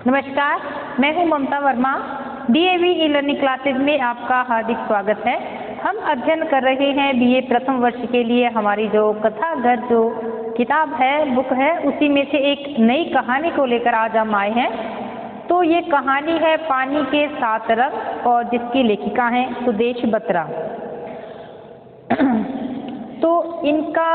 नमस्कार, मैं हूं Mamta Verma. DAV e learning classes में आपका हार्दिक स्वागत है। हम अध्ययन कर रहे हैं बीए प्रथम वर्ष के लिए हमारी जो कथा घर जो किताब है, बुक है, उसी में से एक नई कहानी को लेकर आज हम आए हैं। तो ये कहानी है पानी के 7 रंग और जिसकी लेखिका हैं सुदेश बत्रा। तो इनका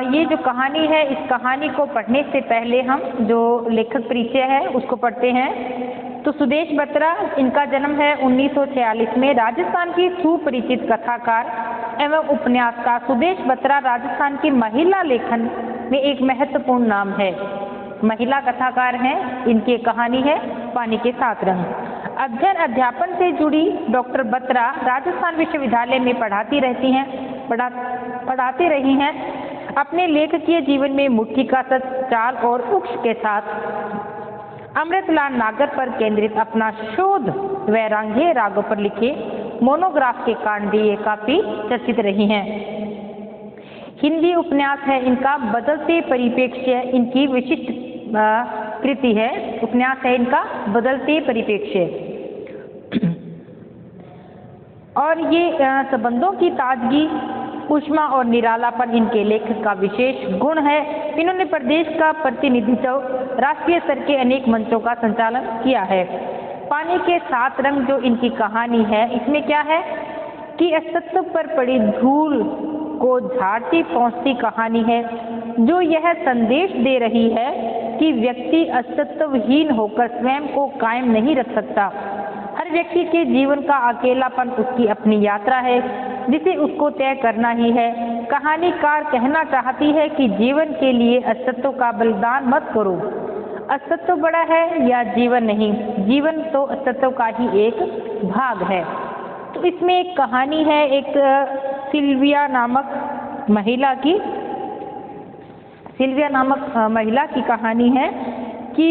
ये जो कहानी है, इस कहानी को पढ़ने से पहले हम जो लेखक परिचय है उसको पढ़ते हैं। तो सुदेश बत्रा, इनका जन्म है 1946 में। राजस्थान की सुपरिचित कथाकार एवं उपन्यासकार सुदेश बत्रा राजस्थान की महिला लेखन में एक महत्वपूर्ण नाम है। महिला कथाकार हैं। इनकी कहानी है पानी के 7 रंग। अध्ययन अध्यापन से जुड़ी डॉक्टर बत्रा राजस्थान विश्वविद्यालय में पढ़ाती रही हैं। अपने लेखकीय जीवन में मुट्ठी का सच, चाल और उक्ष के साथ अमृतलाल नागर पर केंद्रित अपना शोध वैराग्य रागों पर लिखे मोनोग्राफ के कारण भी ये काफी चर्चित रही हैं। हिंदी उपन्यास है इनका बदलते परिप्रेक्ष्य, इनकी विशिष्ट कृति है। उपन्यास है इनका बदलते परिप्रेक्ष्य। और ये संबंधों की ताजगी, ऊष्मा और निरालापन इनके लेखक का विशेष गुण है। इन्होंने प्रदेश का प्रतिनिधित्व, राष्ट्रीय स्तर के अनेक मंचों का संचालन किया है। पानी के 7 रंग जो इनकी कहानी है, इसमें क्या है कि अस्तित्व पर पड़ी धूल को झाड़ती पहुंचती कहानी है, जो यह संदेश दे रही है कि व्यक्ति अस्तित्वहीन होकर स्वयं को कायम नहीं रख सकता। हर व्यक्ति के जीवन का अकेलापन उसकी अपनी यात्रा है, जिसे उसको तय करना ही है। कहानीकार कहना चाहती है कि जीवन के लिए अस्तित्व का बलिदान मत करो। अस्तित्व बड़ा है या जीवन नहीं, जीवन तो अस्तित्व का ही एक भाग है। तो इसमें एक कहानी है एक सिल्विया नामक महिला की कहानी है कि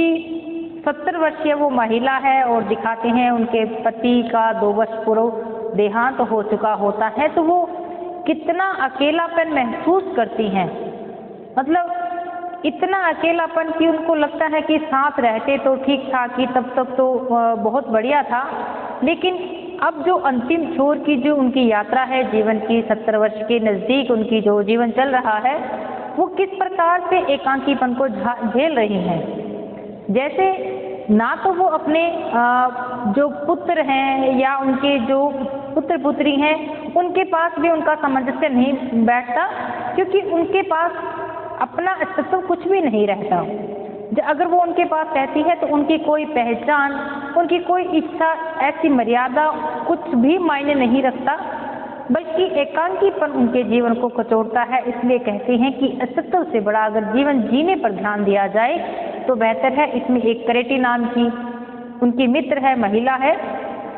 70 वर्षीय वो महिला है और दिखाते हैं उनके पति का 2 वर्ष पूर्व देहांत हो चुका होता है। तो वो कितना अकेलापन महसूस करती हैं, मतलब इतना अकेलापन कि उनको लगता है कि साथ रहते तो ठीक था, कि तब तक तो बहुत बढ़िया था, लेकिन अब जो अंतिम छोर की जो उनकी यात्रा है जीवन की, 70 वर्ष के नज़दीक उनकी जो जीवन चल रहा है, वो किस प्रकार से एकांकीपन को झेल रही हैं। जैसे ना तो वो अपने जो पुत्र हैं या उनके जो पुत्र पुत्री हैं, उनके पास भी उनका सामंजस्य नहीं बैठता, क्योंकि उनके पास अपना अस्तित्व कुछ भी नहीं रहता। अगर वो उनके पास रहती है तो उनकी कोई पहचान, उनकी कोई इच्छा, ऐसी मर्यादा कुछ भी मायने नहीं रखता, बल्कि एकांकीपन उनके जीवन को कचोड़ता है। इसलिए कहते हैं कि अस्तित्व से बड़ा अगर जीवन जीने पर ध्यान दिया जाए तो बेहतर है। इसमें एक करेटी नाम की उनकी मित्र है, महिला है,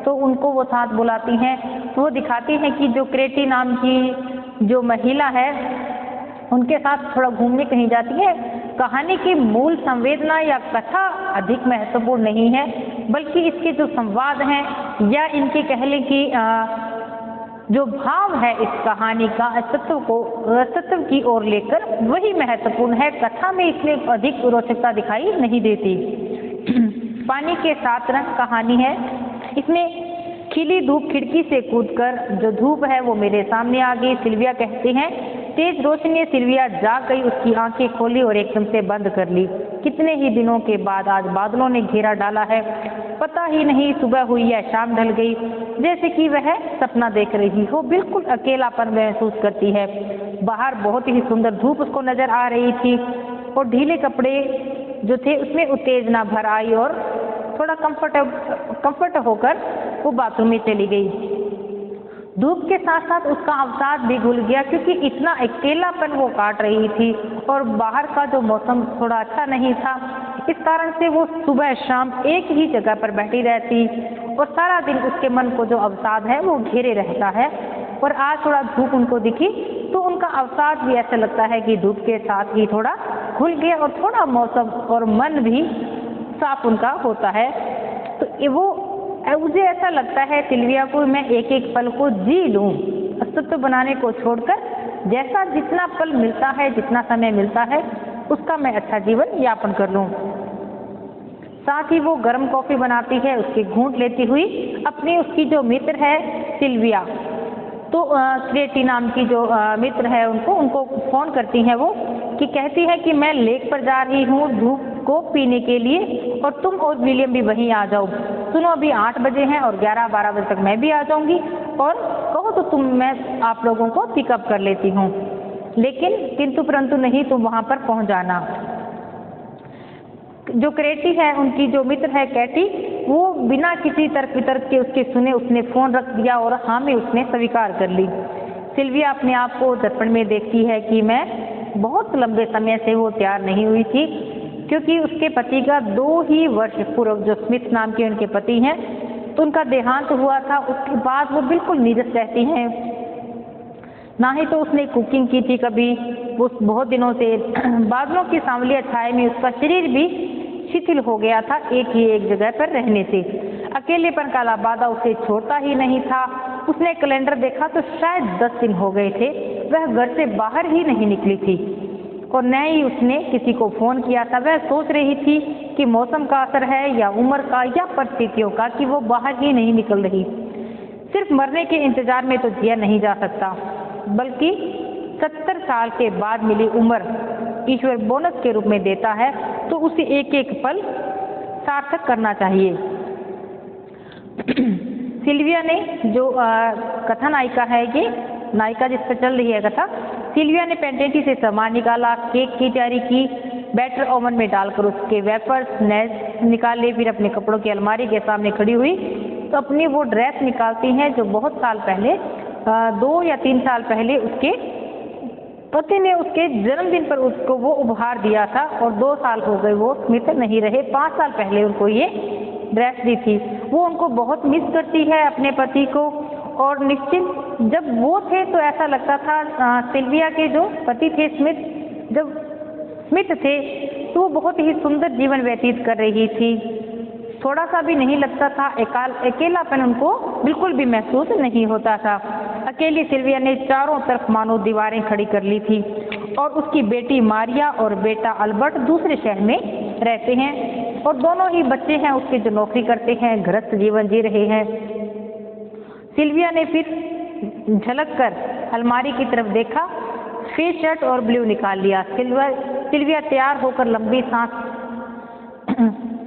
तो उनको वो साथ बुलाती हैं। तो वो दिखाती हैं कि जो करेटी नाम की जो महिला है उनके साथ थोड़ा घूमने कहीं जाती है। कहानी की मूल संवेदना या कथा अधिक महत्वपूर्ण नहीं है, बल्कि इसके जो संवाद हैं या इनके कहले की जो भाव है इस कहानी का अस्तित्व की ओर लेकर, वही महत्वपूर्ण है। कथा में इसमें अधिक रोचकता दिखाई नहीं देती। पानी के 7 रंग कहानी है। इसमें खिली धूप खिड़की से कूदकर जो धूप है वो मेरे सामने आ गई, सिल्विया कहते हैं। तेज रोशनी सिल्विया जाग गई, उसकी आंखें खोली और एकदम से बंद कर ली। कितने ही दिनों के बाद आज बादलों ने घेरा डाला है, पता ही नहीं सुबह हुई या शाम ढल गई, जैसे कि वह सपना देख रही हो। बिल्कुल अकेलापन महसूस करती है। बाहर बहुत ही सुंदर धूप उसको नजर आ रही थी और ढीले कपड़े जो थे उसमें उत्तेजना भर आई और थोड़ा कंफर्ट होकर वो बाथरूम में चली गई। धूप के साथ साथ उसका अवसाद भी घुल गया, क्योंकि इतना अकेलापन वो काट रही थी और बाहर का जो मौसम थोड़ा अच्छा नहीं था। इस कारण से वो सुबह शाम एक ही जगह पर बैठी रहती और सारा दिन उसके मन को जो अवसाद है वो घेरे रहता है। और आज थोड़ा धूप उनको दिखी तो उनका अवसाद भी ऐसा लगता है कि धूप के साथ ही थोड़ा घुल गया और थोड़ा मौसम और मन भी साफ उनका होता है। तो वो मुझे ऐसा लगता है सिल्विया को, मैं एक एक पल को जी लूं, अस्तित्व बनाने को छोड़कर जैसा जितना पल मिलता है, जितना समय मिलता है, उसका मैं अच्छा जीवन यापन कर लूं। साथ ही वो गर्म कॉफ़ी बनाती है, उसके घूंट लेती हुई अपनी उसकी जो मित्र है सिल्विया, तो क्रेटी नाम की जो मित्र है उनको फ़ोन करती हैं वो, कि कहती है कि मैं लेक पर जा रही हूँ धूप को पीने के लिए और तुम और विलियम भी वहीं आ जाओ। सुनो अभी 8 बजे हैं और 11-12 बजे तक मैं भी आ जाऊँगी और कहो तो मैं आप लोगों को पिकअप कर लेती हूँ, लेकिन किंतु परंतु नहीं, तुम वहाँ पर पहुँच जाना। जो क्रेटी है उनकी जो मित्र है कैटी, वो बिना किसी तर्क वितर्क के उसके सुने उसने फ़ोन रख दिया और हाँ में उसने स्वीकार कर ली। सिल्विया अपने आप को दर्पण में देखती है कि मैं बहुत लंबे समय से वो तैयार नहीं हुई थी, क्योंकि उसके पति का 2 ही वर्ष पूर्व, जो स्मिथ नाम के उनके पति हैं, तो उनका देहांत हुआ था। उसके बाद वो बिल्कुल नीरस रहती हैं, ना ही तो उसने कुकिंग की थी कभी, वो बहुत दिनों से बादलों की सांवली छाए में उसका शरीर भी शिथिल हो गया था एक जगह पर रहने से। अकेलेपन का लाबादा उसे छोड़ता ही नहीं था। उसने कैलेंडर देखा तो शायद 10 दिन हो गए थे वह घर से बाहर ही नहीं निकली थी और न ही उसने किसी को फ़ोन किया था। वह सोच रही थी कि मौसम का असर है या उम्र का या परिस्थितियों का कि वो बाहर ही नहीं निकल रही। सिर्फ मरने के इंतजार में तो जिया नहीं जा सकता, बल्कि 70 साल के बाद मिली उम्र ईश्वर बोनस के रूप में देता है, तो उसे एक एक पल सार्थक करना चाहिए। सिल्विया ने जो कथा नायिका है, ये नायिका जिस पर चल रही है कथा, सिल्विया ने पेंटेटी से सामान निकाला, केक की तैयारी की, बैटर ओवन में डालकर उसके वेफर्स नेस निकाले, फिर अपने कपड़ों की अलमारी के सामने खड़ी हुई तो अपनी वो ड्रेस निकालती हैं जो बहुत साल पहले 2 या 3 साल पहले उसके पति ने उसके जन्मदिन पर उसको वो उपहार दिया था और 2 साल हो गए वो स्मिथ नहीं रहे। 5 साल पहले उनको ये ड्रेस दी थी। वो उनको बहुत मिस करती है अपने पति को, और निश्चित जब वो थे तो ऐसा लगता था सिल्विया के जो पति थे स्मिथ, जब स्मिथ थे तो वो बहुत ही सुंदर जीवन व्यतीत कर रही थी। थोड़ा सा भी नहीं लगता था, अकेलापन उनको बिल्कुल भी महसूस नहीं होता था। अकेली सिल्विया ने चारों तरफ मानो दीवारें खड़ी कर ली थी और उसकी बेटी मारिया और बेटा अल्बर्ट दूसरे शहर में रहते हैं और दोनों ही बच्चे हैं उसके जो नौकरी करते हैं, गृहस्थ जीवन जी रहे हैं। सिल्विया ने फिर झलक कर अलमारी की तरफ देखा, फेस शर्ट और ब्लू निकाल लिया। सिल्विया तैयार होकर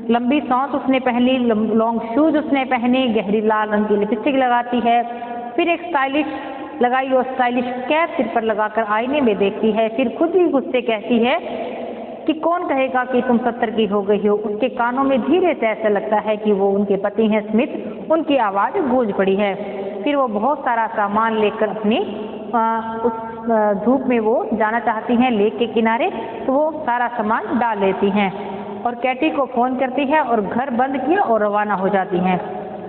लंबी सांस उसने पहनी, लॉन्ग शूज उसने पहने, गहरी लाल रंग की लिपस्टिक लगाती है, फिर एक स्टाइलिश लगाई और स्टाइलिश कैप सिर पर लगाकर आईने में देखती है। फिर खुद ही खुद से कहती है कि कौन कहेगा कि तुम 70 की हो गई हो। उसके कानों में धीरे से ऐसा लगता है कि वो उनके पति हैं स्मिथ, उनकी आवाज़ गूंज पड़ी है। फिर वो बहुत सारा सामान लेकर अपनी उस धूप में वो जाना चाहती हैं लेक के किनारे, तो वो सारा सामान डाल लेती हैं और कैटी को फ़ोन करती है और घर बंद किया और रवाना हो जाती हैं।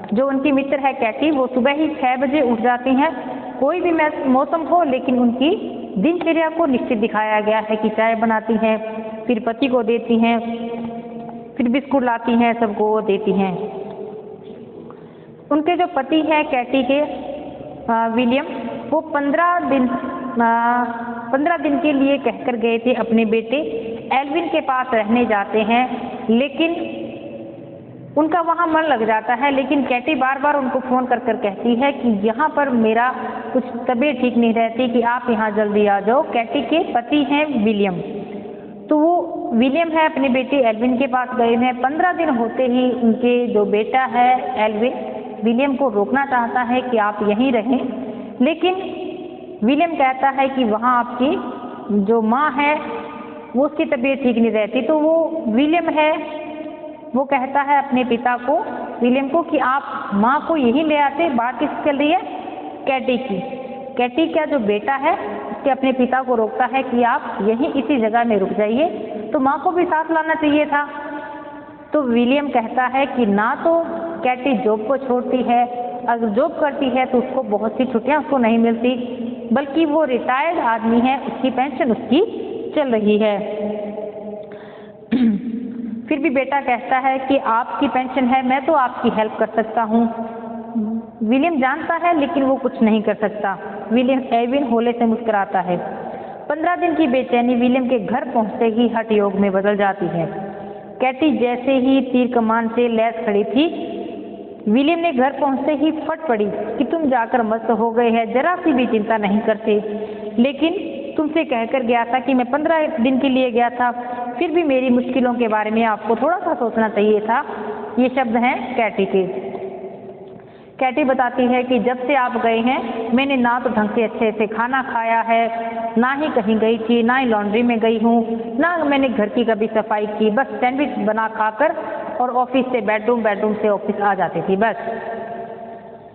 जो उनकी मित्र है कैटी, वो सुबह ही 6 बजे उठ जाती हैं, कोई भी मौसम हो, लेकिन उनकी दिनचर्या को निश्चित दिखाया गया है कि चाय बनाती हैं, फिर पति को देती हैं, फिर बिस्कुट लाती हैं, सबको वो देती हैं। उनके जो पति हैं कैटी के विलियम, वो 15 दिन के लिए कहकर गए थे अपने बेटे एल्विन के पास रहने जाते हैं, लेकिन उनका वहाँ मन लग जाता है। लेकिन कैटी बार बार उनको फ़ोन कर कर कहती है कि यहाँ पर मेरा कुछ तबीयत ठीक नहीं रहती, कि आप यहाँ जल्दी आ जाओ। कैटी के पति हैं विलियम, तो वो विलियम है अपने बेटे एल्विन के पास गए हैं। 15 दिन होते ही उनके जो बेटा है एल्विन विलियम को रोकना चाहता है कि आप यहीं रहें, लेकिन विलियम कहता है कि वहाँ आपकी जो माँ है वो उसकी तबीयत ठीक नहीं रहती। तो वो विलियम है, वो कहता है अपने पिता को, विलियम को, कि आप माँ को यहीं ले आते। बात किस चल रही है? कैटी की। कैटी का जो बेटा है उसके अपने पिता को रोकता है कि आप यहीं इसी जगह में रुक जाइए, तो माँ को भी साथ लाना चाहिए था। तो विलियम कहता है कि ना तो कैटी जॉब को छोड़ती है, अगर जॉब करती है तो उसको बहुत सी छुट्टियाँ उसको नहीं मिलती, बल्कि वो रिटायर्ड आदमी है, उसकी पेंशन उसकी चल रही है। फिर भी बेटा कहता है कि आपकी पेंशन है, मैं तो आपकी हेल्प कर सकता हूँ। विलियम जानता है लेकिन वो कुछ नहीं कर सकता। विलियम एल्विन होले से मुस्कुराता है। 15 दिन की बेचैनी विलियम के घर पहुँचते ही हठ योग में बदल जाती है। कैटी जैसे ही तीर कमान से लैस खड़ी थी, विलियम ने घर पहुंचते ही फट पड़ी कि तुम जाकर मस्त हो गए हैं, जरा सी भी चिंता नहीं करते। लेकिन तुमसे कहकर गया था कि मैं 15 दिन के लिए गया था, फिर भी मेरी मुश्किलों के बारे में आपको थोड़ा सा सोचना चाहिए था। ये शब्द हैं कैटी के। कैटी बताती है कि जब से आप गए हैं मैंने ना तो ढंग से अच्छे से खाना खाया है, ना ही कहीं गई थी, ना ही लॉन्ड्री में गई हूँ, ना मैंने घर की कभी सफाई की, बस सैंडविच बना खाकर और ऑफिस से बेडरूम, बेडरूम से ऑफिस आ जाती थी बस।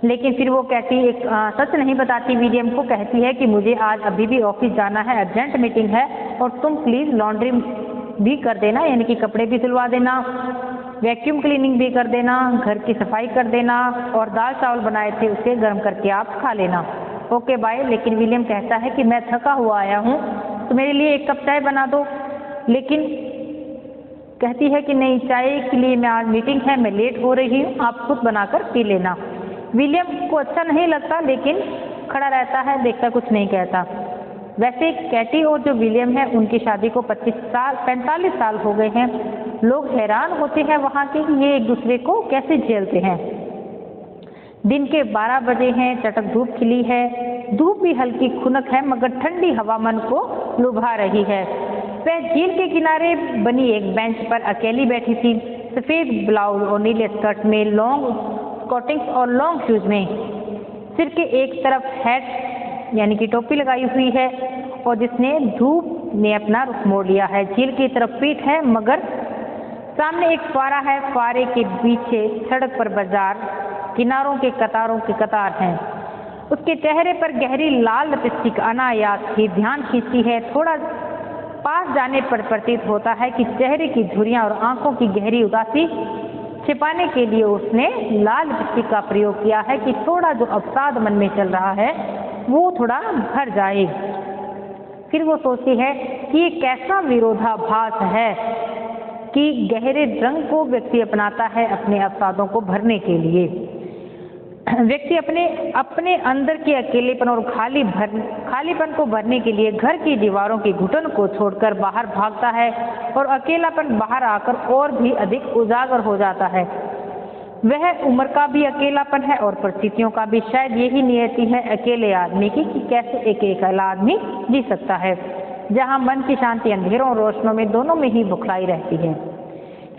लेकिन फिर वो कैटी एक सच नहीं बताती, विलियम को कहती है कि मुझे आज अभी भी ऑफिस जाना है, अर्जेंट मीटिंग है और तुम प्लीज़ लॉन्ड्री भी कर देना, यानी कि कपड़े भी धुलवा देना, वैक्यूम क्लीनिंग भी कर देना, घर की सफाई कर देना और दाल चावल बनाए थे उसे गर्म करके आप खा लेना। Okay bye. लेकिन विलियम कहता है कि मैं थका हुआ आया हूँ तो मेरे लिए एक कप चाय बना दो। लेकिन कहती है कि नहीं, चाय के लिए मैं आज मीटिंग है, मैं लेट हो रही हूँ, आप खुद बनाकर पी लेना। विलियम को अच्छा नहीं लगता लेकिन खड़ा रहता है, देखता कुछ नहीं कहता। वैसे कैटी और जो विलियम है उनकी शादी को 45 साल हो गए हैं। लोग हैरान होते हैं वहाँ के कि ये एक दूसरे को कैसे झेलते हैं। दिन के 12 बजे हैं, चटक धूप खिली है, धूप भी हल्की खुनक है मगर ठंडी हवा मन को लुभा रही है। वह झील के किनारे बनी एक बेंच पर अकेली बैठी थी, सफ़ेद ब्लाउज और नीले स्कर्ट में, लॉन्ग स्कॉटिंग्स और लॉन्ग शूज में, सिर के एक तरफ हैट यानी कि टोपी लगाई हुई है और जिसने धूप ने अपना रुख मोड़ लिया है। झील की तरफ पीठ है मगर सामने एक फुआरा है, फुआरे के पीछे सड़क पर बाजार, किनारों के कतारों के कतार हैं। उसके चेहरे पर गहरी लाल लिपस्टिक अनायास ही ध्यान खींचती है। थोड़ा पास जाने पर प्रतीत होता है कि चेहरे की झुर्रियां और आंखों की गहरी उदासी छिपाने के लिए उसने लाल लिपस्टिक का प्रयोग किया है कि थोड़ा जो अवसाद मन में चल रहा है वो थोड़ा भर जाए। फिर वो सोचती है कि ये कैसा विरोधाभास है कि गहरे रंग को व्यक्ति अपनाता है अपने अवसादों को भरने के लिए। व्यक्ति अपने अंदर के अकेलेपन और खालीपन को भरने के लिए घर की दीवारों की घुटन को छोड़कर बाहर भागता है और अकेलापन बाहर आकर और भी अधिक उजागर हो जाता है। वह उम्र का भी अकेलापन है और परिस्थितियों का भी। शायद यही नियति है अकेले आदमी की कि कैसे एक अकेला आदमी जी सकता है, जहाँ मन की शांति अंधेरों और रोशनों में दोनों में ही बुखलाई रहती है।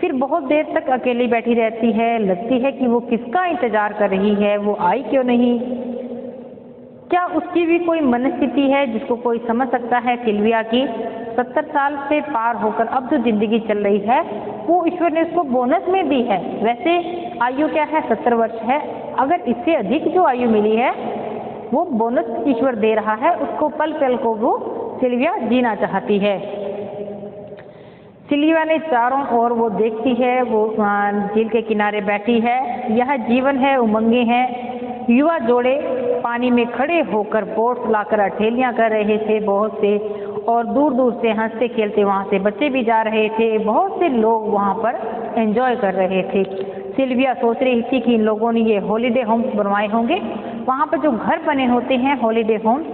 फिर बहुत देर तक अकेली बैठी रहती है, लगती है कि वो किसका इंतजार कर रही है, वो आई क्यों नहीं। क्या उसकी भी कोई मनस्थिति है जिसको कोई समझ सकता है। सिल्विया की 70 साल से पार होकर अब जो जिंदगी चल रही है वो ईश्वर ने उसको बोनस में दी है। वैसे आयु क्या है, 70 वर्ष है। अगर इससे अधिक जो आयु मिली है वो बोनस ईश्वर दे रहा है, उसको पल पल को वो सिल्विया जीना चाहती है। सिल्विया ने चारों ओर वो देखती है, वो झील के किनारे बैठी है। यह जीवन है, उमंगे हैं। युवा जोड़े पानी में खड़े होकर बोट लाकर अठेलियां कर रहे थे बहुत से, और दूर दूर से हंसते खेलते वहाँ से बच्चे भी जा रहे थे। बहुत से लोग वहाँ पर एंजॉय कर रहे थे। सिल्विया सोच रही थी कि इन लोगों ने ये हॉलीडे होम्स बनवाए होंगे, वहाँ पर जो घर बने होते हैं हॉलीडे होम्स,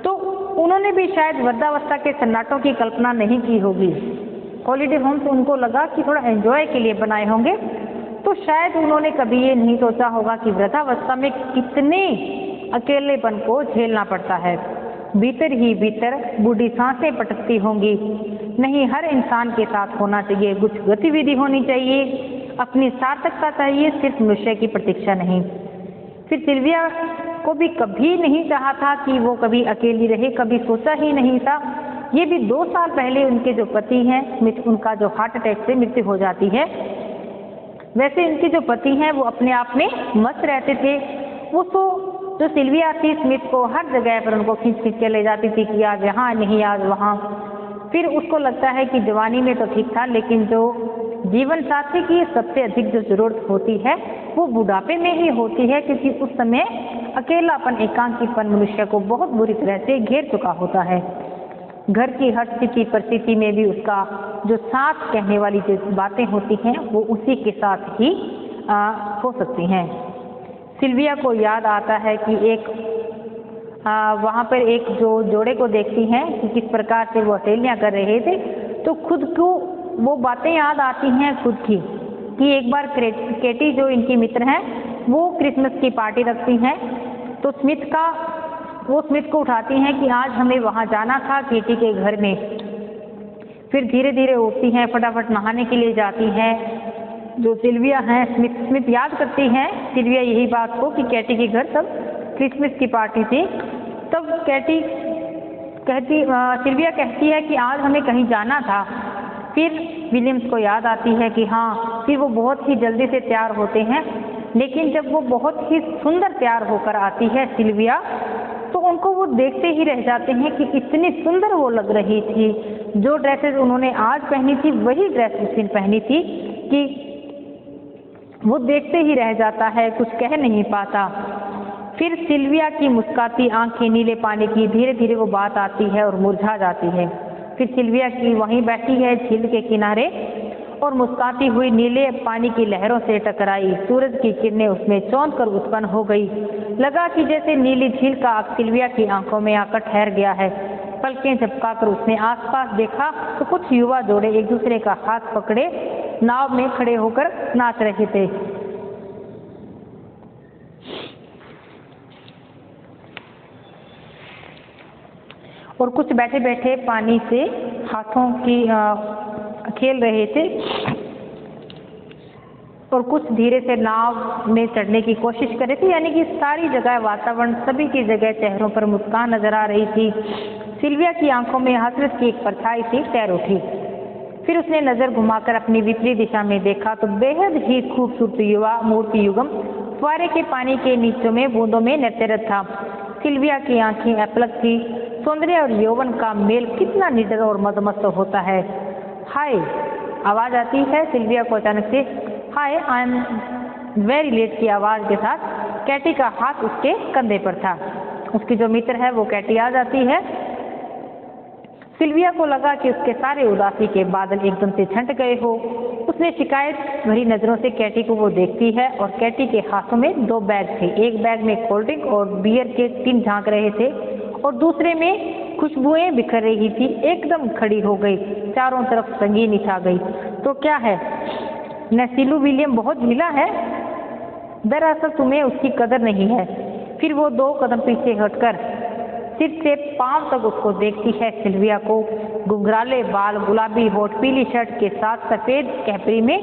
तो उन्होंने भी शायद वृद्धावस्था के सन्नाटों की कल्पना नहीं की होगी। हॉलीडे होम्स उनको लगा कि थोड़ा एंजॉय के लिए बनाए होंगे, तो शायद उन्होंने कभी ये नहीं सोचा होगा कि वृद्धावस्था में कितने अकेलेपन को झेलना पड़ता है। भीतर ही भीतर बूढ़ी सांसें पटकती होंगी। नहीं, हर इंसान के साथ होना चाहिए, कुछ गतिविधि होनी चाहिए, अपनी सार्थकता चाहिए, सिर्फ मनुष्य की प्रतीक्षा नहीं। फिर सिल्विया को भी कभी नहीं चाहा था कि वो कभी अकेली रहे, कभी सोचा ही नहीं था। ये भी 2 साल पहले उनके जो पति हैं स्मिथ, उनका जो हार्ट अटैक से मृत्यु हो जाती है। वैसे इनके जो पति हैं वो अपने आप में मस्त रहते थे। वो तो जो सिल्विया थी स्मिथ को हर जगह पर उनको खींच खींच के ले जाती थी कि आज यहाँ नहीं, आज वहाँ। फिर उसको लगता है कि जवानी में तो ठीक था, लेकिन जो जीवन साथी की सबसे अधिक जो जरूरत होती है वो बुढ़ापे में ही होती है, क्योंकि उस समय अकेलापन, एकांकीपन मनुष्य को बहुत बुरी तरह से घेर चुका होता है। घर की हर स्थिति परिस्थिति में भी उसका जो साथ कहने वाली जो बातें होती हैं वो उसी के साथ ही हो सकती हैं। सिल्विया को याद आता है कि वहाँ पर एक जो जोड़े को देखती हैं कि किस प्रकार से वो अटेलियाँ कर रहे थे, तो खुद को वो बातें याद आती हैं खुद की कि एक बार केटी जो इनकी मित्र हैं वो क्रिसमस की पार्टी रखती हैं, तो वो स्मिथ को उठाती हैं कि आज हमें वहाँ जाना था केटी के घर में। फिर धीरे धीरे उठती हैं, फटाफट नहाने के लिए जाती हैं। जो सिल्विया हैं, स्मिथ याद करती हैं सिल्विया यही बात को कि केटी के घर तब क्रिसमस की पार्टी थी। तब सिल्विया कहती है कि आज हमें कहीं जाना था। फिर विलियम्स को याद आती है कि हाँ, फिर वो बहुत ही जल्दी से तैयार होते हैं, लेकिन जब वो बहुत ही सुंदर तैयार होकर आती है सिल्विया, तो उनको वो देखते ही रह जाते हैं कि इतनी सुंदर वो लग रही थी। जो ड्रेसेस उन्होंने आज पहनी थी वही ड्रेस उस दिन पहनी थी कि वो देखते ही रह जाता है, कुछ कह नहीं पाता। फिर सिल्विया की मुस्कुराती आंखें नीले पानी की, धीरे धीरे वो बात आती है और मुरझा जाती है। फिर सिल्विया की वहीं बैठी है झील के किनारे और मुस्कुराती हुई नीले पानी की लहरों से टकराई। सूरज की किरणें उसमें चौंध कर उत्पन्न हो गई। लगा कि जैसे नीली झील का सिल्विया की आंखों में आकर ठहर गया है। पलकें झपकाकर उसने आसपास देखा तो कुछ युवा जोड़े एक दूसरे का हाथ पकड़े नाव में खड़े होकर नाच रहे थे। और कुछ बैठे बैठे पानी से हाथों की खेल रहे थे और कुछ धीरे से नाव में चढ़ने की कोशिश कर रहे थे। यानी कि सारी जगह वातावरण, सभी की जगह चेहरों पर मुस्कान नजर आ रही थी। सिल्विया की आंखों में हसरत की एक परछाई सी तैर उठी। फिर उसने नजर घुमाकर अपनी विपरीत दिशा में देखा तो बेहद ही खूबसूरत युवा मूर्ति युगम फुआरे के पानी के नीचों में बूंदों में नृत्यरत था। सिल्विया की आंखें अपलक थी। सौंदर्य और यौवन का मेल कितना निडर और मदमस्त होता है। हाय, आवाज आती है सिल्विया को अचानक से। हाय, आई एम वेरी लेट की आवाज के साथ कैटी का हाथ उसके कंधे पर था। उसकी जो मित्र है वो कैटी आ जाती है। सिल्विया को लगा कि उसके सारे उदासी के बादल एकदम से छंट गए हो। उसने शिकायत भरी नजरों से कैटी को वो देखती है और कैटी के हाथों में 2 बैग थे। एक बैग में कोल्ड ड्रिंक और बियर के टिन झांक रहे थे और दूसरे में खुशबुएं बिखर रही थी। एकदम खड़ी हो गई, चारों तरफ संगीन छा गई। तो क्या है, नसीलू विलियम बहुत ढीला है। दरअसल तुम्हें उसकी कदर नहीं है। फिर वो 2 कदम पीछे हटकर सिर से पांव तक उसको देखती है। सिल्विया को घुंघराले बाल, गुलाबी होठ, पीली शर्ट के साथ सफेद कैपरी में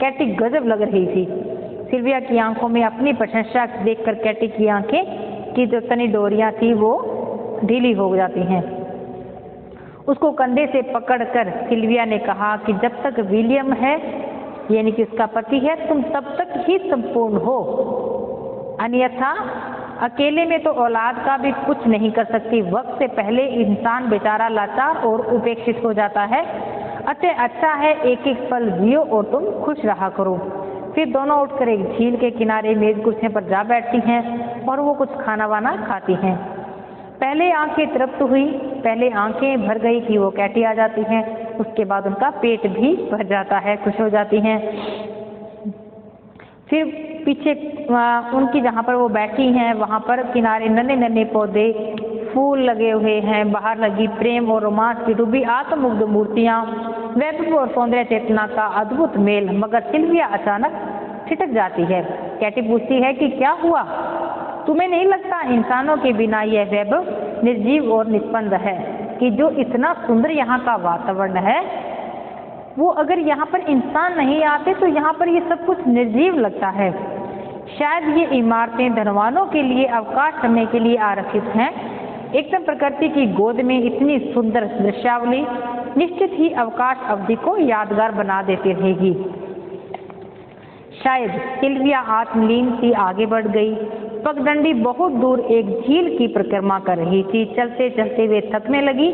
कैटी गजब लग रही थी। सिल्विया की आंखों में अपनी प्रशंसा देखकर कैटी की आंखें की जो तनी डोरियां थी वो ढीली हो जाती हैं। उसको कंधे से पकड़कर सिल्विया ने कहा कि जब तक विलियम है, यानी कि उसका पति है, तुम तब तक ही संपूर्ण हो, अन्यथा अकेले में तो औलाद का भी कुछ नहीं कर सकती। वक्त से पहले इंसान बेचारा लाचार और उपेक्षित हो जाता है। अतः अच्छा है एक एक पल जियो और तुम खुश रहा करो। फिर दोनों उठकर एक झील के किनारे मेज कुर्सियों पर जा बैठती हैं और वो कुछ खाना वाना खाती हैं। पहले आंखें तृप्त हुई, पहले आंखें भर गई कि वो कैटी आ जाती हैं। उसके बाद उनका पेट भी भर जाता है, खुश हो जाती हैं। फिर पीछे उनकी जहाँ पर वो बैठी हैं वहाँ पर किनारे नन्हे नन्हे पौधे, फूल लगे हुए हैं। बाहर लगी प्रेम और रोमांस की डूबी आत्ममुग्ध मूर्तियाँ, वैभव और सौंदर्य चेतना का अद्भुत मेल। मगर सिल्विया अचानक ठिठक जाती है। कैटी पूछती है कि क्या हुआ? तुम्हें नहीं लगता इंसानों के बिना यह वैभव निर्जीव और निस्पंद है कि जो इतना सुंदर यहाँ का वातावरण है, वो अगर यहाँ पर इंसान नहीं आते तो यहाँ पर ये सब कुछ निर्जीव लगता है। शायद ये इमारतें धनवानों के लिए अवकाश समय के लिए आरक्षित हैं। एकदम प्रकृति की गोद में इतनी सुंदर दृश्यावली निश्चित ही अवकाश अवधि को यादगार बना देती रहेगी। शायद सिल्विया आत्मलीन सी आगे बढ़ गई। पगडंडी बहुत दूर एक झील की परिक्रमा कर रही थी। चलते चलते वे थकने लगी।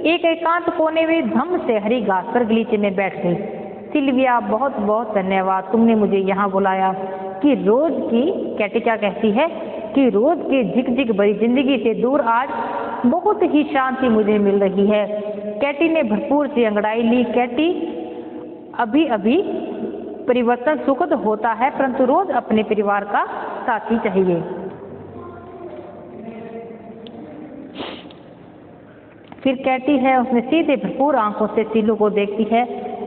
एक एकांत कोने में धम से हरी घास पर गलीचे में बैठ गई। सिल्विया, बहुत बहुत धन्यवाद, तुमने मुझे यहाँ बुलाया। कि रोज की, कैटी क्या कहती है, कि रोज के झिकझिक भरी जिंदगी से दूर आज बहुत ही शांति मुझे मिल रही है। कैटी ने भरपूर सी अंगड़ाई ली। कैटी, अभी अभी परिवर्तन सुखद होता है, परंतु रोज अपने परिवार का साथी चाहिए। फिर कैटी है, उसने सीधे भरपूर आंखों से सिल्लू को देखती है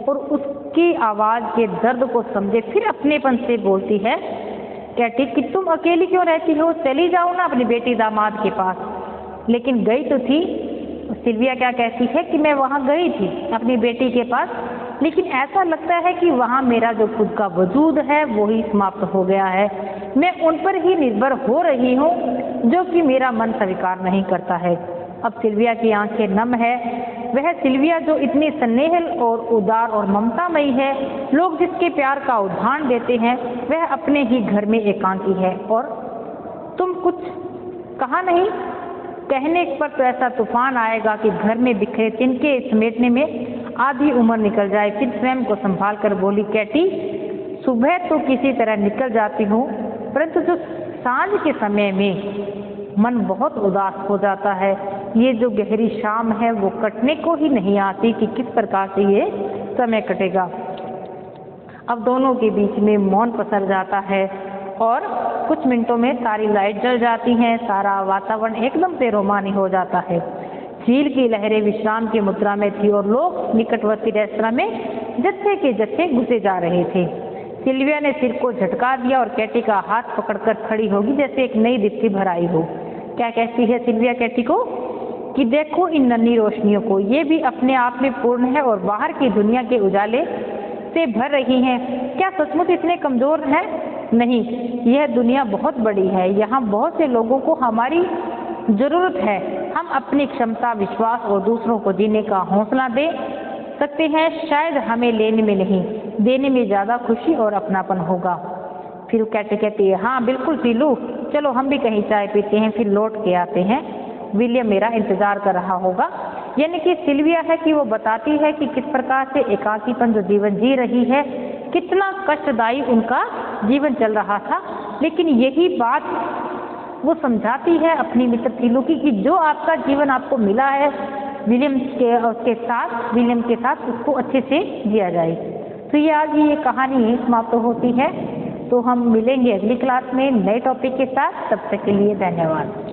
और उसकी आवाज़ के दर्द को समझे, फिर अपनेपन से बोलती है कैटी कि तुम अकेली क्यों रहती हो, चली जाओ ना अपनी बेटी दामाद के पास। लेकिन गई तो थी। सिल्विया क्या कहती है कि मैं वहाँ गई थी अपनी बेटी के पास, लेकिन ऐसा लगता है कि वहाँ मेरा जो खुद का वजूद है वो ही समाप्त हो गया है। मैं उन पर ही निर्भर हो रही हूँ जो कि मेरा मन स्वीकार नहीं करता है। अब सिल्विया की आंखें नम है। वह सिल्विया जो इतनी स्नेहल और उदार और ममतामयी है, लोग जिसके प्यार का उदाहरण देते हैं, वह अपने ही घर में एकांकी है। और तुम कुछ कहा नहीं, कहने पर तो ऐसा तूफान आएगा कि घर में बिखरे तिनके समेटने में आधी उम्र निकल जाए। फिर स्वयं को संभाल कर बोली कैटी, सुबह तो किसी तरह निकल जाती हूँ, परंतु जो सांझ के समय में मन बहुत उदास हो जाता है। ये जो गहरी शाम है वो कटने को ही नहीं आती कि किस प्रकार से ये समय कटेगा। अब दोनों के बीच में मौन पसर जाता है और कुछ मिनटों में सारी लाइट जल जाती हैं। सारा वातावरण एकदम से रोमानी हो जाता है। झील की लहरें विश्राम की मुद्रा में थी और लोग निकटवर्ती रेस्तरां में जत्थे के जत्थे घुसे जा रहे थे। सिल्विया ने सिर को झटका दिया और कैटी का हाथ पकड़कर खड़ी होगी जैसे एक नई दीप्ति भर आई हो। क्या कहती है सिल्विया कैटी को कि देखो इन नन्ही रोशनियों को, ये भी अपने आप में पूर्ण है और बाहर की दुनिया के उजाले से भर रही हैं। क्या सचमुच इतने कमजोर हैं? नहीं, यह दुनिया बहुत बड़ी है। यहाँ बहुत से लोगों को हमारी जरूरत है। हम अपनी क्षमता, विश्वास और दूसरों को जीने का हौसला दे सकते हैं। शायद हमें लेने में नहीं, देने में ज़्यादा खुशी और अपनापन होगा। फिर वो कहती है, हाँ बिल्कुल सीलू, चलो हम भी कहीं चाय पीते हैं, फिर लौट के आते हैं। विलियम मेरा इंतजार कर रहा होगा। यानी कि सिल्विया है कि वो बताती है कि किस प्रकार से एकाकीपन जो जीवन जी रही है, कितना कष्टदायी उनका जीवन चल रहा था। लेकिन यही बात वो समझाती है अपनी मित्र सीलू की कि जो आपका जीवन आपको मिला है विलियम के साथ उसको अच्छे से जिया जाए। तो ये आज ये कहानी समाप्त होती है। तो हम मिलेंगे अगली क्लास में नए टॉपिक के साथ। तब तक के लिए धन्यवाद।